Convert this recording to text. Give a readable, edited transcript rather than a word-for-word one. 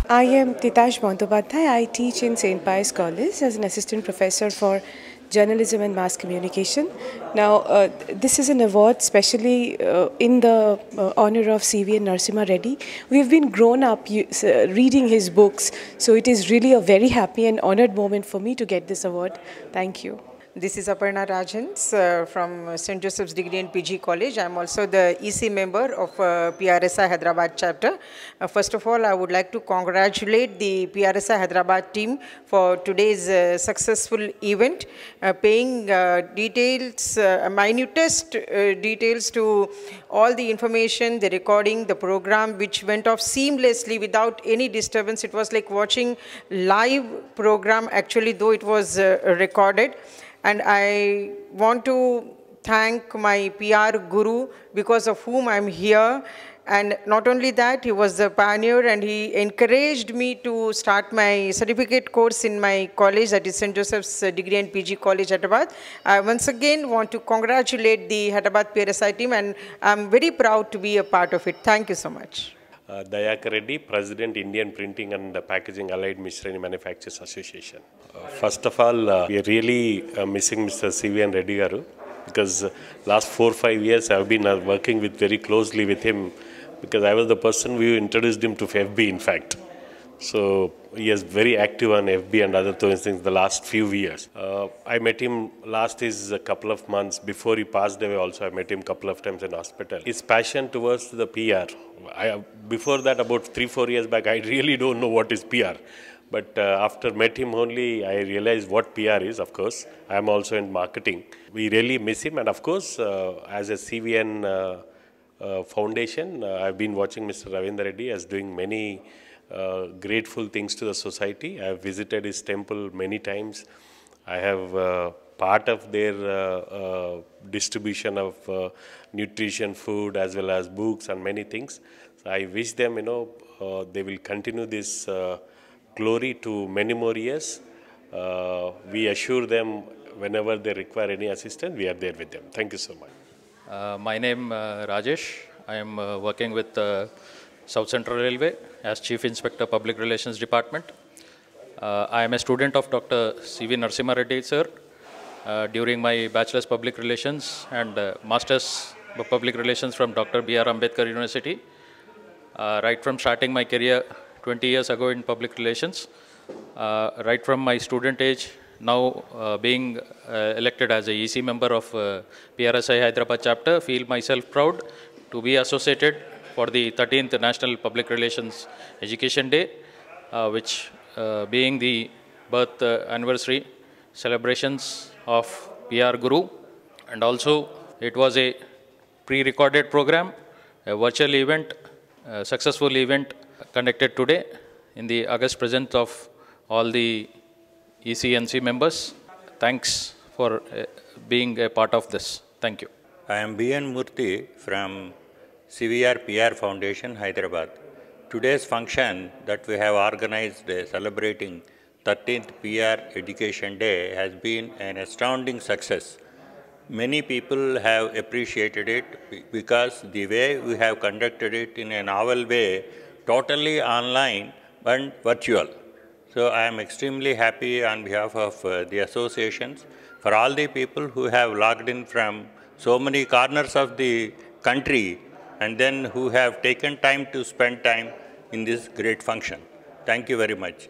I am Titash Bandyopadhyay. I teach in St. Pius College as an assistant professor for journalism and mass communication. Now, this is an award specially in the honor of C.V.N. Narasimha Reddy. We've been grown up reading his books, so it is really a very happy and honored moment for me to get this award. Thank you. This is Aparna Rajans from St. Joseph's Degree and PG College. I am also the EC member of PRSI Hyderabad chapter. First of all, I would like to congratulate the PRSI Hyderabad team for today's successful event, paying details, minutest details to all the information, the recording, the program, which went off seamlessly without any disturbance. It was like watching live program, actually, though it was recorded. And I want to thank my PR guru, because of whom I'm here. And not only that, he was the pioneer and he encouraged me to start my certificate course in my college, that is St. Joseph's Degree and PG College, Hyderabad. I once again want to congratulate the Hyderabad PRSI team, and I'm very proud to be a part of it. Thank you so much. Dayakar Reddy, President, Indian Printing and Packaging Allied Missionary Manufacturers Association. First of all, we are really missing Mr. C.V.N. Reddy Garu, because last 4 or 5 years I have been working very closely with him, because I was the person who introduced him to FB, in fact. So he is very active on FB and other things the last few years. I met him last a couple of months before he passed away. Also, I met him a couple of times in hospital. His passion towards the PR. Before that, about 3 or 4 years back, I really don't know what is PR. But after met him only, I realized what PR is. Of course, I am also in marketing. We really miss him, and of course, as a CVN foundation, I've been watching Mr. Ravindra Reddy as doing many grateful things to the society. I have visited his temple many times. I have part of their distribution of nutrition, food, as well as books and many things. So I wish them, they will continue this glory to many more years. We assure them whenever they require any assistance, we are there with them. Thank you so much. My name Rajesh. I am working with South Central Railway as Chief Inspector Public Relations Department. I am a student of Dr. C.V. Narasimha Reddy sir during my Bachelor's Public Relations and Master's Public Relations from Dr. B.R. Ambedkar University. Right from starting my career 20 years ago in public relations, right from my student age, now being elected as a EC member of PRSI Hyderabad chapter, feel myself proud to be associated for the 13th National Public Relations Education Day, which being the birth anniversary celebrations of PR Guru. And also it was a pre-recorded program, a virtual event, a successful event conducted today in the august presence of all the ECNC members. Thanks for being a part of this. Thank you. I am B.N. Murthy from CVR PR Foundation, Hyderabad. Today's function that we have organized celebrating 13th PR Education Day has been an astounding success. Many people have appreciated it because the way we have conducted it in a novel way, totally online and virtual. So I am extremely happy on behalf of the associations for all the people who have logged in from so many corners of the country and then who have taken time to spend time in this great function. Thank you very much.